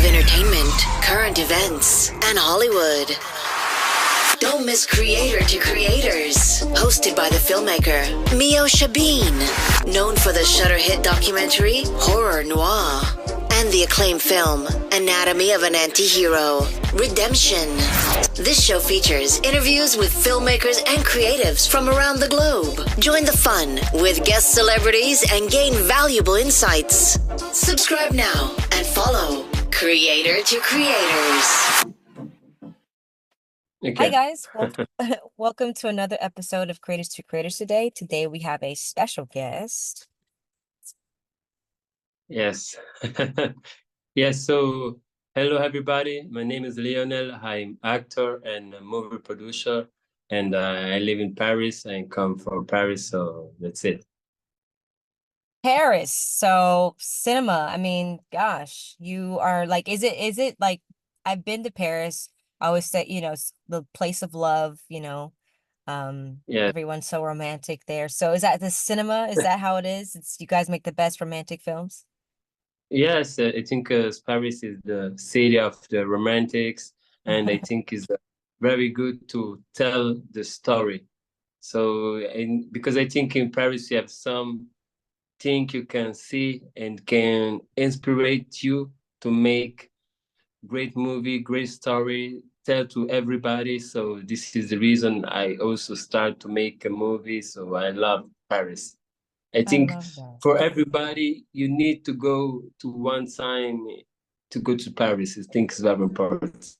entertainment, current events, and Hollywood. Don't miss Creator to Creators, hosted by the filmmaker Meosha Bean, known for the Shudder hit documentary Horror Noir and the acclaimed film Anatomy of an Anti-Hero, Redemption. This show features interviews with filmmakers and creatives from around the globe. Join the fun with guest celebrities and gain valuable insights. Subscribe now and follow Creator to Creators. Okay. Hi guys, welcome to another episode of Creators to Creators today. Today we have a special guest. Yes. Yes, so hello everybody. My name is Lionel. I'm actor and a movie producer, and I live in Paris. I come from Paris, so that's it. Paris, so cinema. I mean, gosh, you are like, is it like, I've been to Paris. I always say, it's the place of love, Yeah. everyone's so romantic there. So is that the cinema? Is that how it is? You guys make the best romantic films? Yes, I think Paris is the city of the romantics, and I think is very good to tell the story. So, because I think in Paris you have some thing you can see and can inspire you to make great movie, great story, tell to everybody. So this is the reason I also start to make a movie. So I love Paris. I I think love that. for everybody, you need to go to one time to go to Paris. I think it's very important.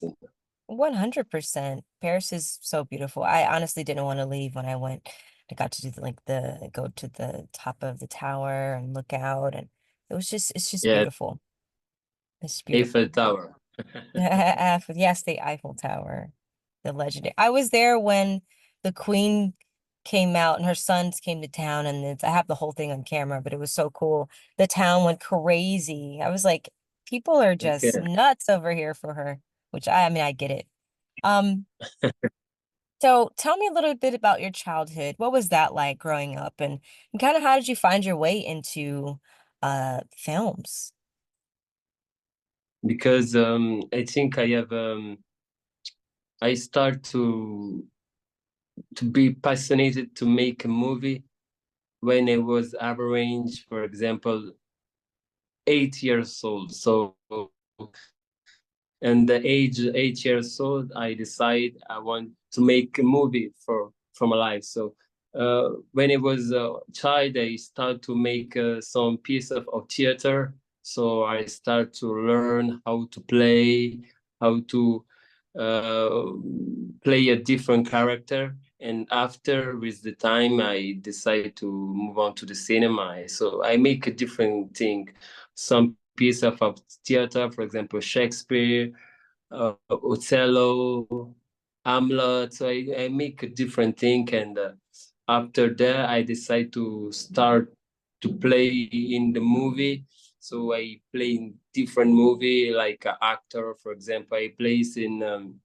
100%. Paris is so beautiful. I honestly didn't want to leave when I went. I got to do go to the top of the tower and look out, and it's just Yeah, beautiful. It's Eiffel beautiful. Tower. Yes, the Eiffel Tower, the legendary. I was there when the Queen came out and her sons came to town, and I have the whole thing on camera, but it was so cool. The town went crazy. I was like, people are just Okay. nuts over here for her, which I mean, I get it. Um, so tell me a little bit about your childhood. What was that like growing up, and kind of how did you find your way into films? Because I think I start to be passionate to make a movie when I was average, for example, 8 years old. So, and the age 8 years old, I decide I want to make a movie for my life. So, when I was a child, I start to make some piece of theater. So I start to learn how to play, how to uh, play a different character. And after, with the time, I decide to move on to the cinema. So I make a different thing. Some piece of theater, for example, Shakespeare, Othello, Hamlet. So I make a different thing. And after that, I decide to start to play in the movie. So I play in different movie, like an actor, for example. I plays in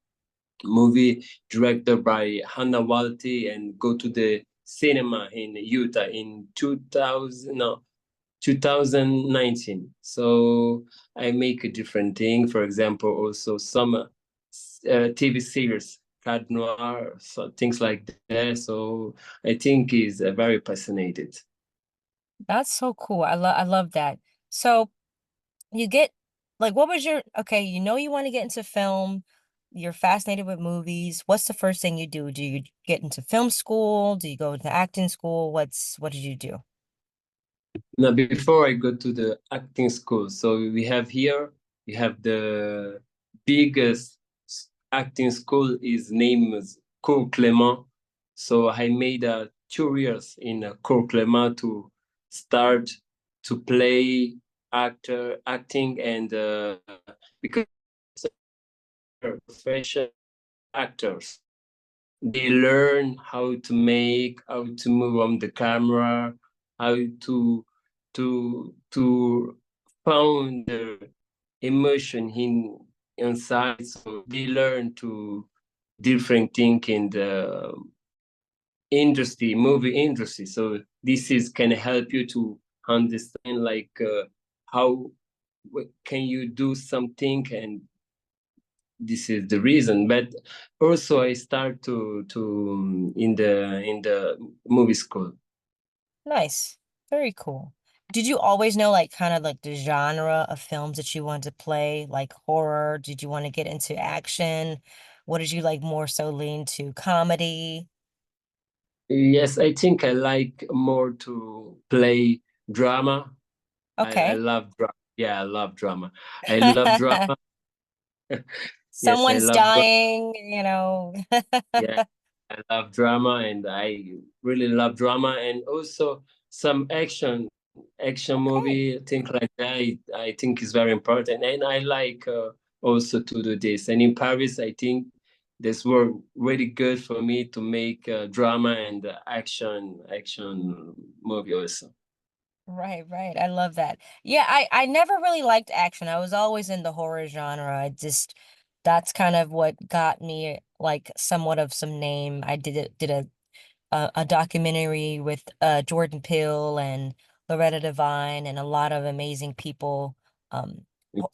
movie directed by Hannah Walty and go to the cinema in Utah in 2019. So I make a different thing. For example, also some TV series, Cad Noir, so things like that. So I think is very passionate. That's so cool. I love that. So you get like, what was your, okay, you want to get into film, you're fascinated with movies. What's the first thing you do? Do you get into film school? Do you go into acting school? What did you do? Now, before I go to the acting school, so we have the biggest acting school is named as Cours Clément. So I made 2 years in Cours Clément to start to play acting, and because professional actors, they learn how to move on the camera, how to found the emotion inside. So they learn to different thing in the industry, movie industry. So this is can help you to understand like how can you do something? And this is the reason. But also I start to in the movie school. Nice. Very cool. Did you always know like kind of like the genre of films that you wanted to play, like horror? Did you want to get into action? What did you like more so lean to comedy? Yes, I think I like more to play drama. I Okay. love drama. Yeah, I love drama. I love drama. Yes, I Someone's love drama. dying, you know. Yeah, I love drama, and I really love drama, and also some action Okay. movie, things like that. I think is very important, and I like also to do this. And in Paris, I think this work really good for me to make drama and action movie also. Right, right. I love that. Yeah, I never really liked action. I was always in the horror genre. I just that's kind of what got me like somewhat of some name. I did a documentary with Jordan Peele and Loretta Devine and a lot of amazing people,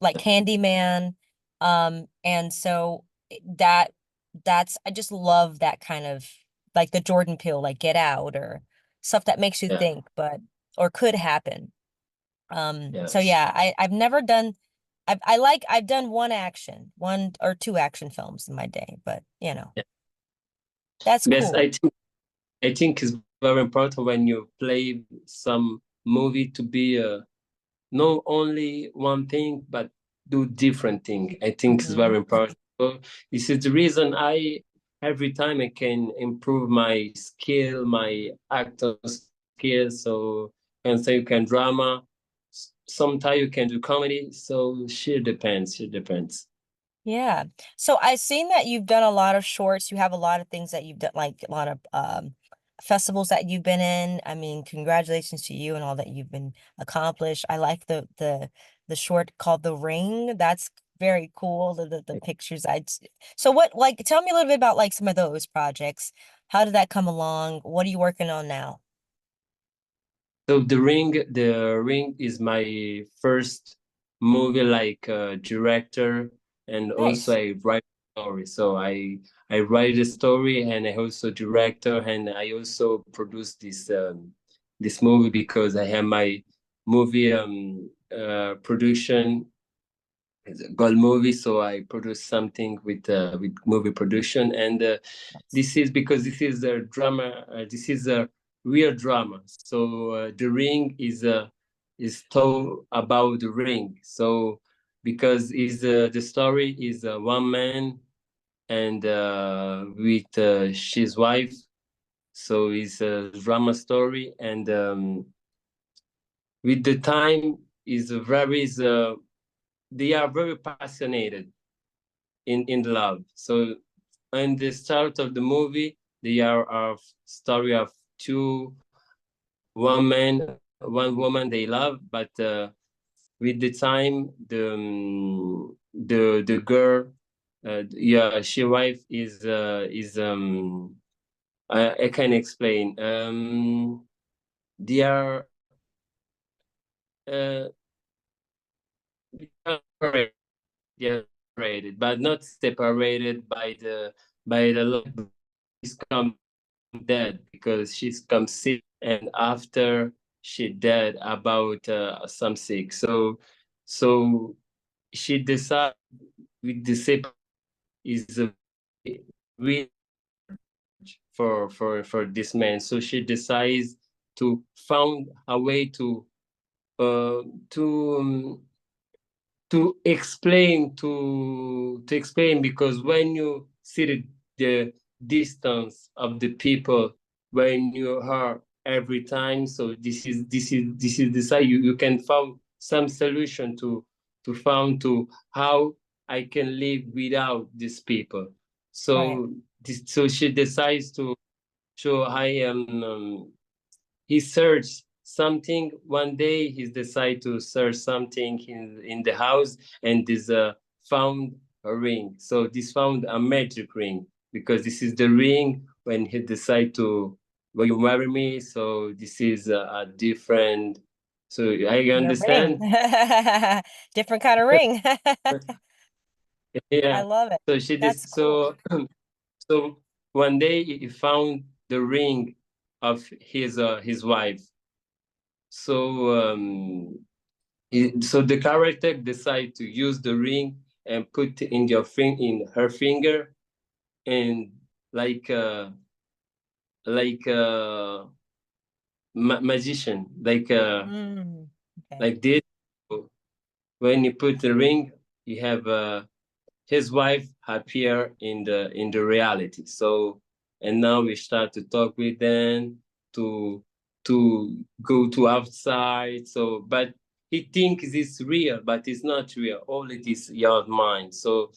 like Candyman. And so that I just love that kind of like the Jordan Peele, like Get Out or stuff that makes you Yeah, think, but or could happen. So yes. yeah, I've never done I've done one or two action films in my day, but you know, Yeah. that's Yes, cool. I think it's very important when you play some movie to be not only one thing, but do different thing. I think it's Hmm. very important. So this is the reason I every time I can improve my skill, my actor skill. So and say you can drama, sometimes you can do comedy. So she depends. She depends. Yeah. So I've seen that you've done a lot of shorts. You have a lot of things that you've done, like a lot of festivals that you've been in. I mean, congratulations to you and all that you've been accomplished. I like the short called The Ring. That's very cool. The pictures so what like tell me a little bit about like some of those projects. How did that come along? What are you working on now? So the ring is my first movie like director, and also Nice. I write story. So I write a story, and I also director, and I also produce this movie because I have my movie production gold movie, so I produced something with movie production, and this is because this is a drama. This is a real drama. So the ring is told about the ring. So because is the story is one man and with his wife. So it's a drama story, and with the time is very is they are very passionate in love. So in the start of the movie, they are a story of two, one man, one woman they love, but with the time, the girl, yeah, she wife I can explain. They are uh, separated, yeah, separated, but not separated by the love. She's come dead because she's come sick, and after she dead about some sick. So she decided with the same is a really for this man. So she decides to found a way uh to um, to explain, because when you see the distance of the people when you are every time, so this is the side you can find some solution to found to how I can live without these people. Right. So she decides to show I am he searched something one day. He decided to search something in the house, and this found a ring. So this found a magic ring, because this is the ring when he decided to, will you marry me? So this is a different So I Your ring. understand. Different kind of ring. I Yeah. love it. So she That's just cool. so one day he found the ring of his wife. So so the character decided to use the ring and put in her finger, and like like a magician, Mm, okay. like this. When you put the ring, you have his wife appear in the reality. So, and now we start to talk with them, to to go to outside. So, but he thinks it's real, but it's not real. All it is your mind. So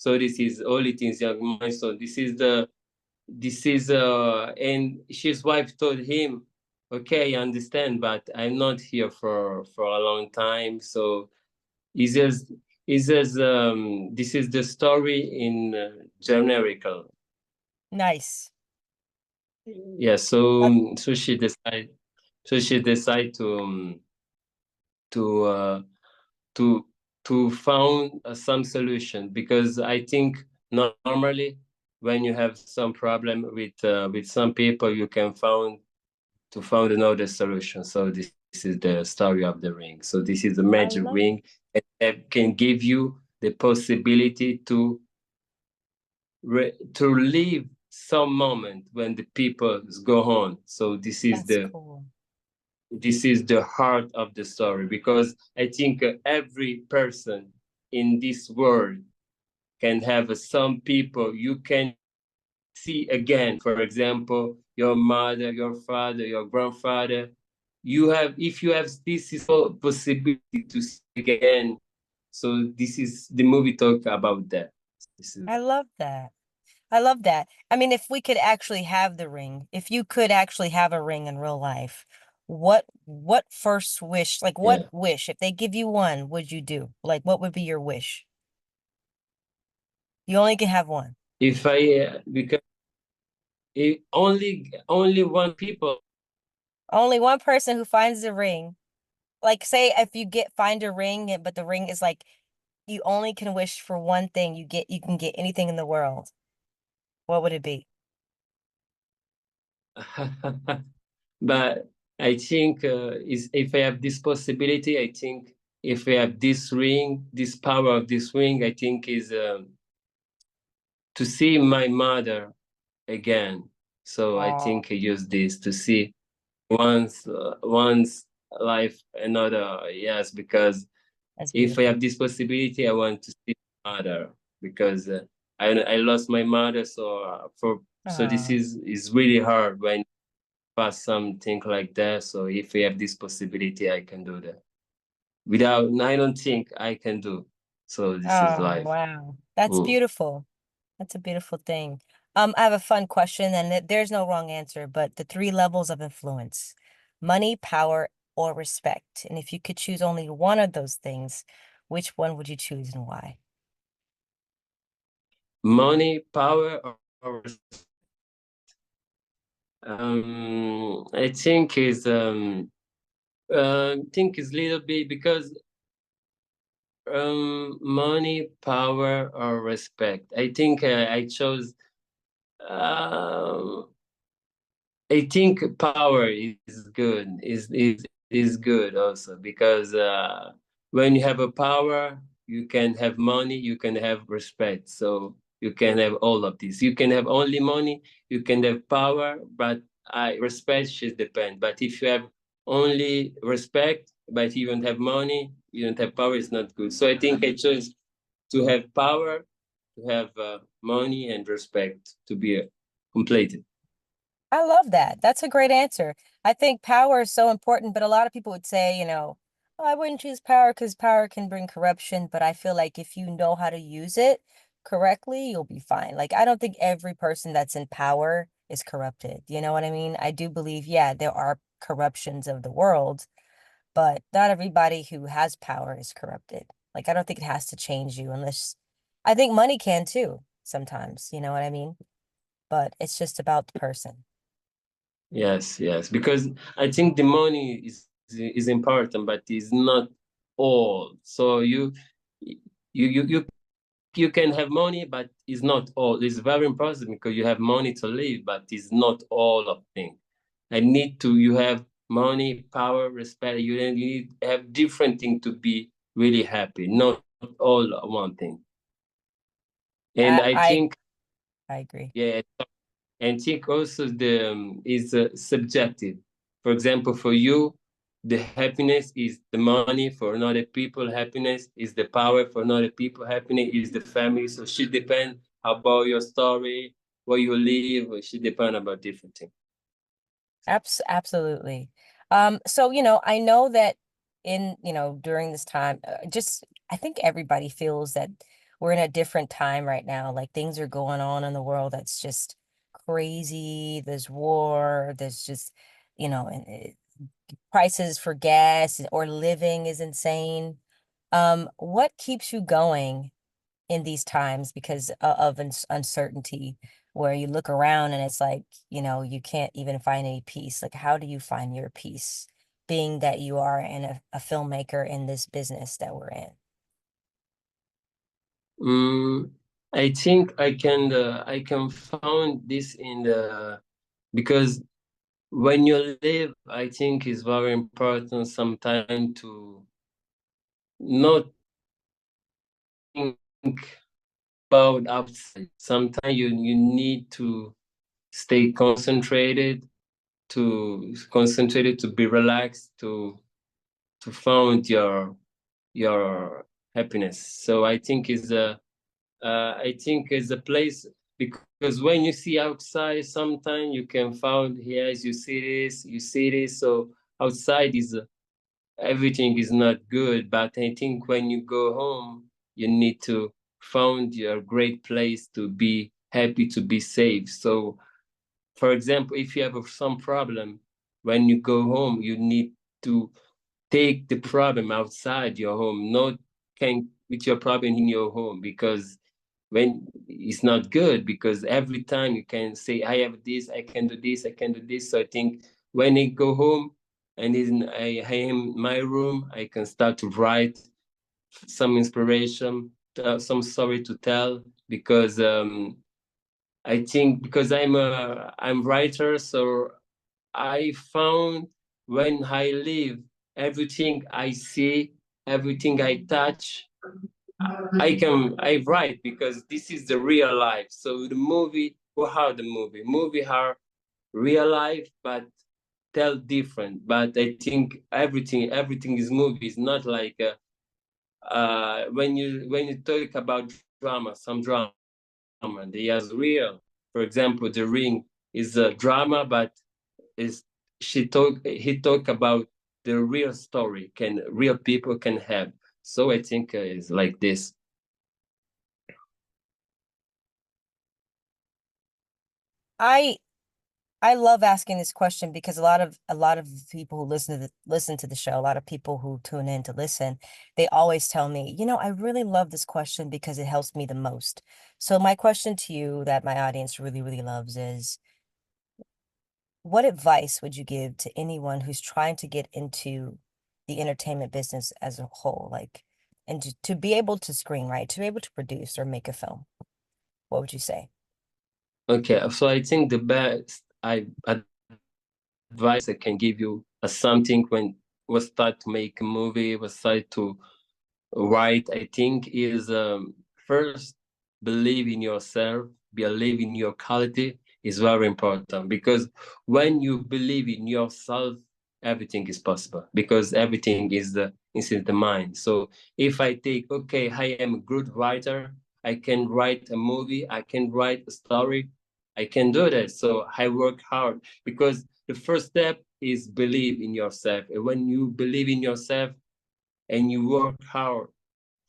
this is all it is your mind. So this is and his wife told him, okay, I understand, but I'm not here for a long time. So it's just this is the story in generical. Nice. Yeah. That, So she decide to uh, to to found some solution, because I think normally when you have some problem with some people, you can found another solution. So this is the story of the ring. So this is a I magic love ring that can give you the possibility to live some moment when the people go on. So that's cool. this is the heart of the story, because I think every person in this world can have some people you can see again. For example, your mother, your father, your grandfather. You have, if you have this is all possibility to see again. So this is the movie talk about that. This is I love that. I love that. I mean, if we could actually have the ring, if you could actually have a ring in real life, what first wish, like what yeah. wish, if they give you one, would you do? Like what would be your wish? You only can have one. If I because only one people. Only one person who finds the ring. Like say if you get find a ring, but the ring is like you only can wish for one thing, you can get anything in the world. What would it be? But I think is if I have this possibility, I think if I have this ring, this power of this ring, I think is to see my mother again. So I Oh, think I use this to see once life another. Yes, because that's if I beautiful. have this possibility, I want to see my mother, because I lost my mother. So so this Oh, is really hard when pass something like that. So if we have this possibility, I can do that. Without, I don't think I can do. So this is oh, life. wow. That's Mm. beautiful. That's a beautiful thing. I have a fun question, and there's no wrong answer, but the three levels of influence: money, power, or respect. And if you could choose only one of those things, which one would you choose and why? Money, power, or I think is little bit, because money, power, or respect. I think I chose. Um, I think power is good. Is good also, because when you have a power, you can have money, you can have respect. So you can have all of this. You can have only money, you can have power, but I respect should depend. But if you have only respect, but you don't have money, you don't have power, it's not good. So I think I chose to have power, to have money and respect to be completed. I love that. That's a great answer. I think power is so important, but a lot of people would say, oh, I wouldn't choose power because power can bring corruption. But I feel like if you know how to use it correctly, you'll be fine. Like, I don't think every person that's in power is corrupted. You know what I mean? I do believe, yeah, there are corruptions of the world, but not everybody who has power is corrupted. Like, I don't think it has to change you unless I think money can too sometimes. You know what I mean? But it's just about the person. Yes, yes, because I think the money is is important, but it's not all. So you can have money, but it's not all. It's very important because you have money to live, but it's not all of things. You have money, power, respect. You need to have different things to be really happy, not all one thing. And I agree. yeah, and think also the is subjective. For example, for you, the happiness is the money. For another people, happiness is the power. For another people, happiness is the family. So it should depend about your story, where you live. It should depend about different things. Absolutely. So, I know that during this time, I think everybody feels that we're in a different time right now. Like things are going on in the world that's just crazy. There's war, there's just, and prices for gas or living is insane. What keeps you going in these times because of uncertainty, where you look around and it's like, you can't even find any peace? Like, how do you find your peace, being that you are a filmmaker in this business that we're in? I think I can found this in the because when you live, I think it's very important sometimes to not think about outside. Sometimes you need to stay concentrated to be relaxed to find your happiness. So I think is a place because when you see outside, sometimes you can find, yes, you see this. So outside is everything is not good, but I think when you go home, you need to find your great place to be happy, to be safe. So, for example, if you have some problem, when you go home, you need to take the problem outside your home, not can with your problem in your home, because when it's not good, because every time you can say, I have this, I can do this, I can do this. So I think when I go home and I am in my room, I can start to write some inspiration, some story to tell, because I think because I'm writer, so I found when I live, everything I see, everything I touch, I write because this is the real life. So the movie, what are the movie? Movie are real life, but tell different. But I think everything is movie. It's not like when you talk about drama, some drama, they are real. For example, The Ring is a drama, but is he talk about the real story can real people can have. So I think it's like this. I I love asking this question because a lot of people who listen to the show, a lot of people who tune in to listen, they always tell me, I really love this question because it helps me the most. So my question to you that my audience really, really loves is, what advice would you give to anyone who's trying to get into the entertainment business as a whole, like, and to be able to screenwrite, to be able to produce or make a film? What would you say? Okay, so I think the best advice I can give you as something when we start to make a movie, we start to write, I think is first believe in yourself, believe in your quality is very important, because when you believe in yourself, everything is possible, because everything is in the mind. So if I take, okay, I am a good writer, I can write a movie, I can write a story, I can do that. So I work hard, because the first step is believe in yourself. And when you believe in yourself and you work hard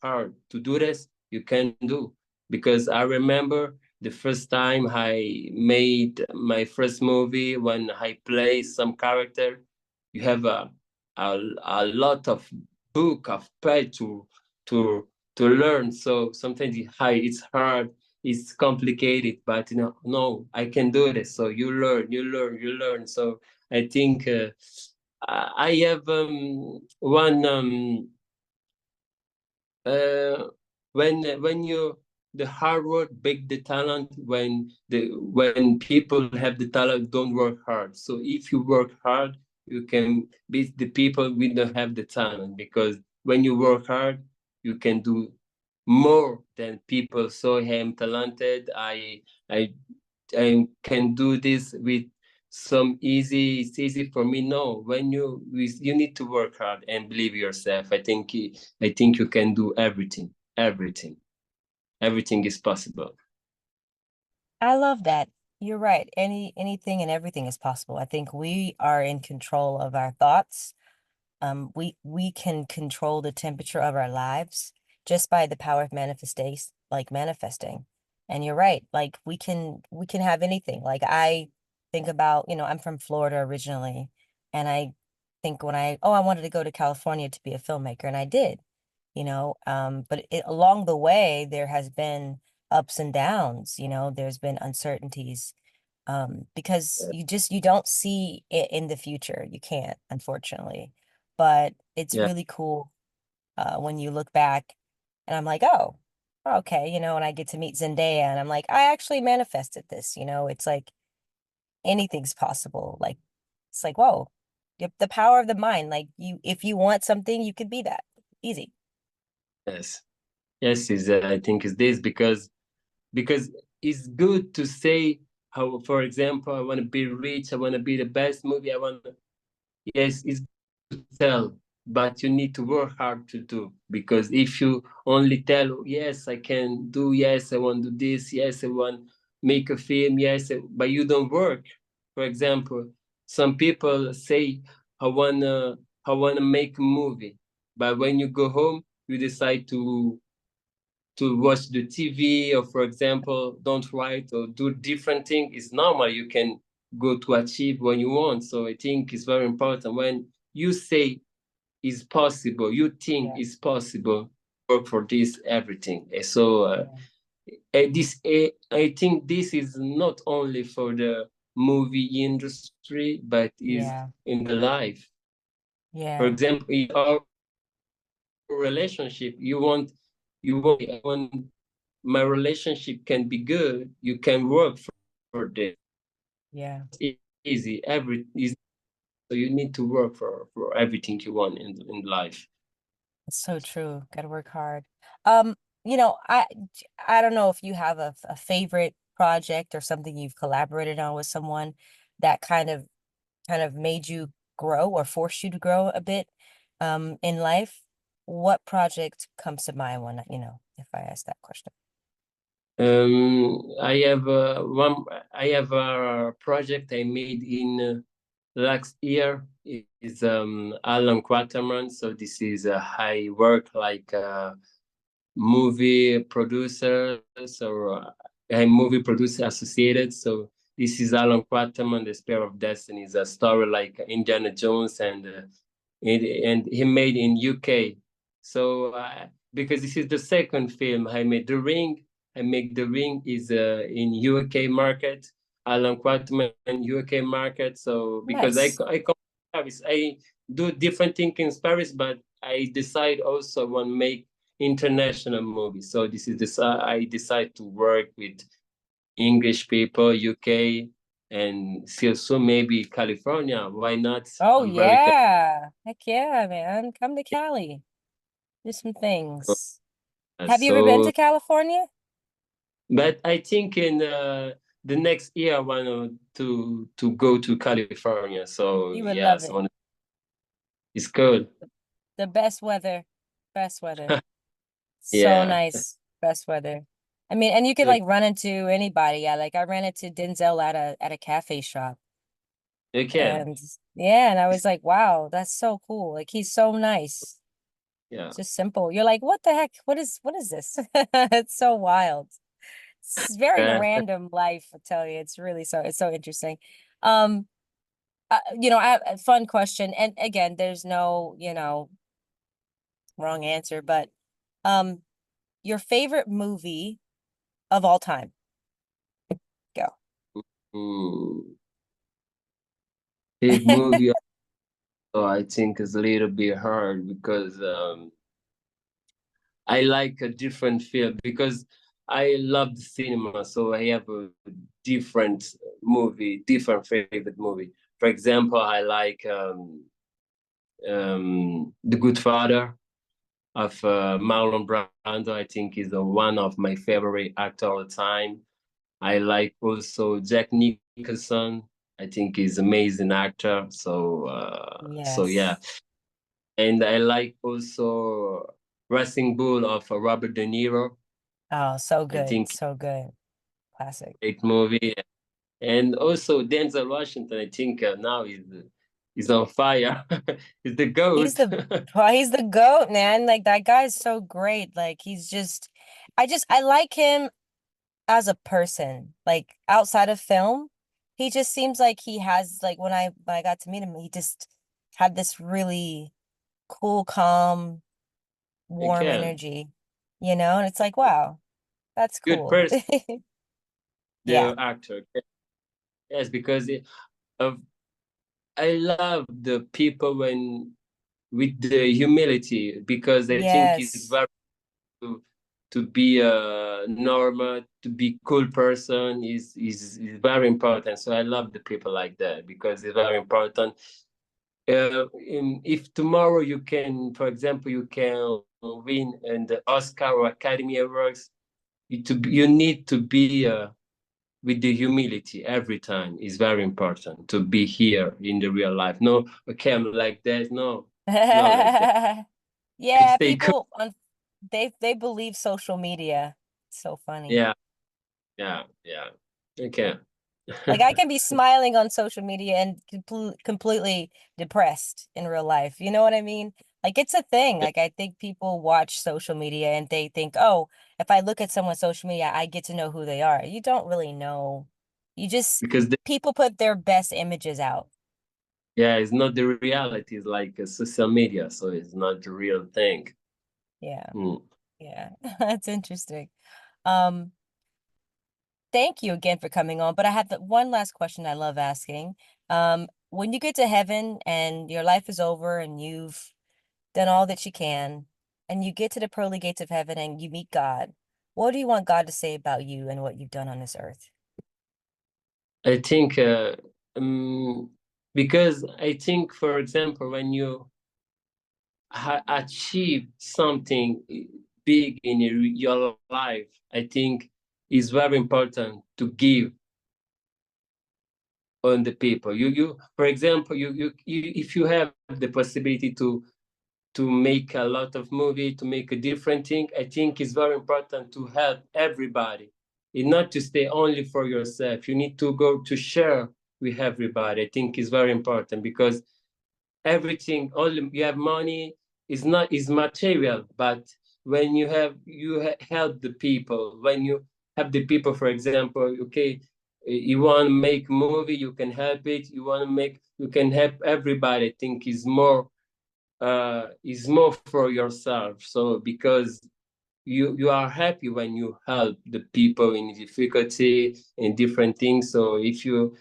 to do this, you can do. Because I remember the first time I made my first movie, when I play some character, you have a lot of book of page to to learn. So sometimes it's hard, it's complicated, but no, I can do this. So you learn. So I think I have one when you the hard work big the talent when people have the talent don't work hard. So if you work hard, you can beat the people we don't have the talent, because when you work hard, you can do more than people. So I'm talented. I I can do this with some easy. It's easy for me. No, when you need to work hard and believe yourself. I think you can do everything. Everything is possible. I love that. You're right. Anything and everything is possible. I think we are in control of our thoughts. We can control the temperature of our lives just by the power of manifestation, like manifesting. And you're right. Like we can have anything. Like I think about, I'm from Florida originally, and I think when I wanted to go to California to be a filmmaker, and I did, but along the way there has been ups and downs, there's been uncertainties, because you don't see it in the future. You can't, unfortunately. But it's Yeah. really cool when you look back, and I'm like, oh, okay, and I get to meet Zendaya, and I'm like, I actually manifested this. It's like anything's possible. Like it's like, whoa, the power of the mind. Like if you want something, you could be that. Easy. Yes. Yes. Is I think is this because it's good to say how, for example, I want to be rich. I want to be the best movie. I want to. Yes, it's good to tell, but you need to work hard to do. Because if you only tell, yes, I can do, yes, I want to do this, yes, I want make a film, yes, but you don't work. For example, some people say, I wanna make a movie, but when you go home, you decide to watch the TV, or for example, don't write or do different thing. It's normal. You can go to achieve what you want. So I think it's very important when you say it's possible, you think Yeah. it's possible, work for this, everything. So I think this is not only for the movie industry, but is Yeah. in the life. For Yeah. example, in our relationship, I want my relationship can be good. You can work for this. Yeah. It's easy. So you need to work for everything you want in life. It's so true. Got to work hard. Um, I don't know if you have a favorite project or something you've collaborated on with someone that kind of made you grow or forced you to grow a bit in life. What project comes to mind when, if I ask that question? I have one. I have a project I made in last year. Is Alan Quaterman. So this is a high work like movie producers or a movie producer associated. So this is Alan Quaterman, The Spear of Destiny. Is a story like Indiana Jones, and he made in UK. So because this is the second film I made, The Ring. I make The Ring is in UK market, Alan Quaterman UK market. So because Nice. I come to Paris, I do different things in Paris, but I decide also want to make international movies. So this is this I decide to work with English people, UK, and still soon maybe California. Why not? Oh I'm very yeah. Heck yeah, man. Come to Cali. Do some things. Have you ever been so. to California? But I think in the next year I want to go to California. So You would love yes, it. it's good. The best weather. Best weather. So Yeah, nice. Best weather. I mean, and you could you like run into anybody. Yeah, like I ran into Denzel at a cafe shop. you can. And yeah, and I was like, wow, that's so cool. Like he's so nice. Yeah. Just simple. You're like, what the heck? What is this? It's so wild. It's very Yeah. random life, I tell you. It's so interesting. Um, I have a fun question. And again, there's no, wrong answer, but um, your favorite movie of all time. Go. Mm. Big movie. So I think it's a little bit hard because I like a different film because I love the cinema. So I have a different different favorite movie. For example, I like The Good Father of Marlon Brando. I think is one of my favorite actor all the time. I like also Jack Nicholson. I think he's amazing actor. So yeah, Yes. and I like also Racing Bull of Robert De Niro. Oh, so I good. think So good. Classic. great movie, and also Denzel Washington. I think now he's on fire. He's the He's goat. the he's the goat, man. Like that guy is so great. Like he's just I like him as a person. Like outside of film, he just seems like he has like when I got to meet him, he just had this really cool, calm, You warm can energy, you know? And it's like, wow, that's good cool. person, Yeah. the actor. Yes, because of I love the people when with the humility because I think it's Yes. very to to be a normal, to be cool person is very important. So I love the people like that because it's very important. If tomorrow you can, for example, you can win in the Oscar or Academy Awards, you need to be with the humility every time. Is very important to be here in the real life. No, okay, I'm like that. No, not like that. I Yeah, stay cool. people on they believe social media. So funny. Yeah, yeah. Okay. Like I can be smiling on social media and completely depressed in real life. You know what I mean? Like it's a thing. Like I think people watch social media and they think, "Oh, if I look at someone's social media, I get to know who they are." You don't really know. You just Because people put their best images out. yeah, it's not the reality. It's like a social media, so it's not the real thing. Yeah. Mm. Yeah. That's interesting. Um Thank you again for coming on. But I have one last question I love asking. When you get to heaven and your life is over and you've done all that you can, and you get to the pearly gates of heaven and you meet God, what do you want God to say about you and what you've done on this earth? I think um, because I think, for example, when you achieve something big in your life, I think it's very important to give on the people. For example, if you have the possibility to make a lot of movie, to make a different thing, I think it's very important to help everybody. And not to stay only for yourself. You need to go to share with everybody. I think it's very important because everything, all you have money is not is material, but when help the people, when you have the people, for example, okay, you want to make a movie, you can help it. You want to make, you can help everybody. I think is more for yourself. So because you are happy when you help the people in difficulty and different things. So if you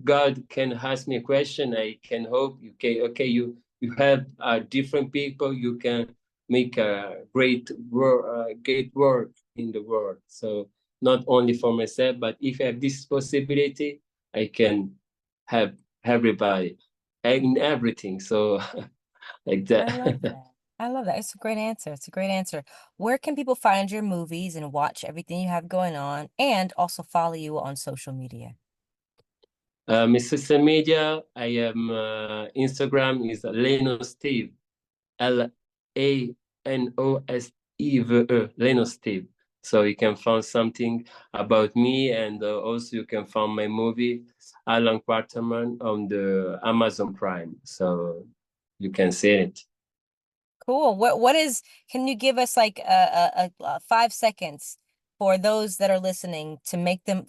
God can ask me a question, I can hope okay you help different people, you can make a great work in the world. So not only for myself, but if I have this possibility, I can help everybody in everything. So like I love that. that. I love that. It's a great answer. It's a great answer. Where can people find your movies and watch everything you have going on and also follow you on social media? My social media, I am Instagram is Lionel Stive, Lanostive, Lionel Stive. So you can find something about me, and also you can find my movie Alan Quarterman on the Amazon Prime. So you can see it. Cool. What is, can you give us like a 5 seconds for those that are listening to make them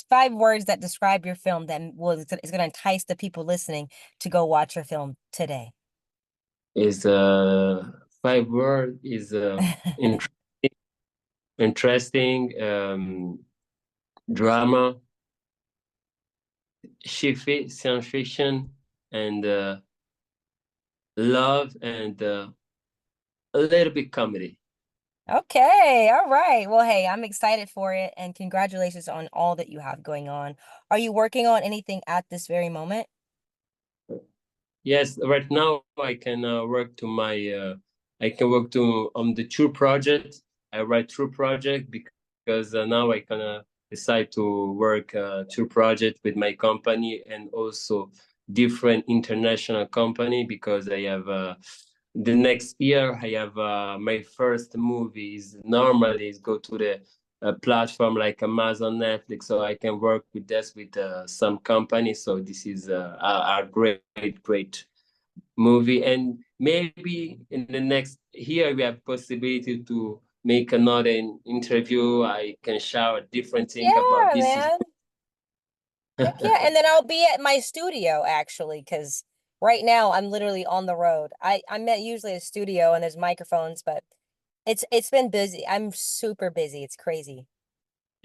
5 words that describe your film that is going to entice the people listening to go watch your film today? Is 5 word is interesting, drama, science fiction, and love, and a little bit comedy. Okay, all right. Well, hey, I'm excited for it, and congratulations on all that you have going on. Are you working on anything at this very moment? Yes, right now I can work to my I can work to on the True project. I write True project because now I can decide to work True project with my company and also different international company because I have the next year I have my first movies normally is go to the platform like Amazon, Netflix, so I can work with this with some companies. So this is a great movie, and maybe in the next year we have possibility to make another interview. I can share a different thing about Yeah, this. Is man. Heck yeah. And then I'll be at my studio actually, because right now I'm literally on the road. I'm at usually a studio and there's microphones, but it's been busy. I'm super busy. It's crazy.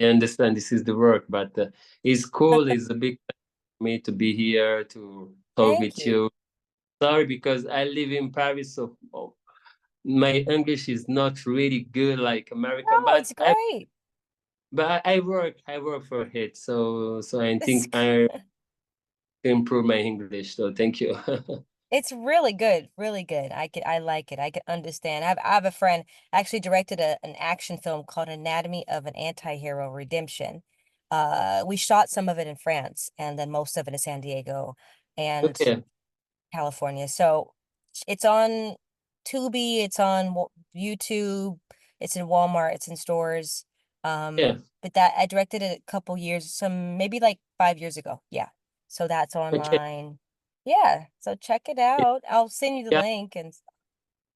I understand this is the work, but it's cool. It's a big thing for me to be here to talk Thank with you. you. Sorry, because I live in Paris, so my English is not really good like American, No, it's great. but I work for it, so I It's think I improve my English. So thank you. it's really good, really good. I like it. I can understand. I have a friend actually directed an action film called Anatomy of an Anti-Hero Redemption. We shot some of it in France and then most of it in San Diego and Okay, California. So it's on Tubi, it's on YouTube, it's in Walmart, it's in stores. yeah, But that I directed it a couple years, some maybe like 5 years ago. Yeah. So that's okay. online. Yeah. So check it out. I'll send you the Yeah, link and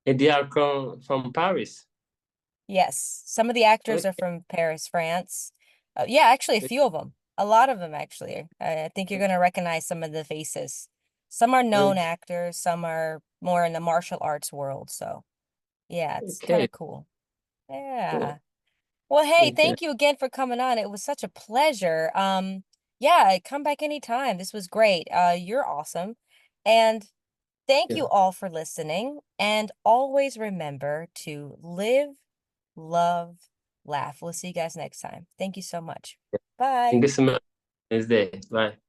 and they are from Paris. yes, some of the actors are Okay, from Paris, France. Yeah, actually a few of them. A lot of them actually. I think you're gonna recognize some of the faces. Some are known okay, actors, some are more in the martial arts world. So yeah, it's kind okay, of cool. cool. Yeah. Well, hey, Okay, thank you again for coming on. It was such a pleasure. Yeah, come back anytime. This was great. You're awesome. And thank yeah. you all for listening. And always remember to live, love, laugh. We'll see you guys next time. Thank you so much. Bye. Thank you so much. Nice day. Bye.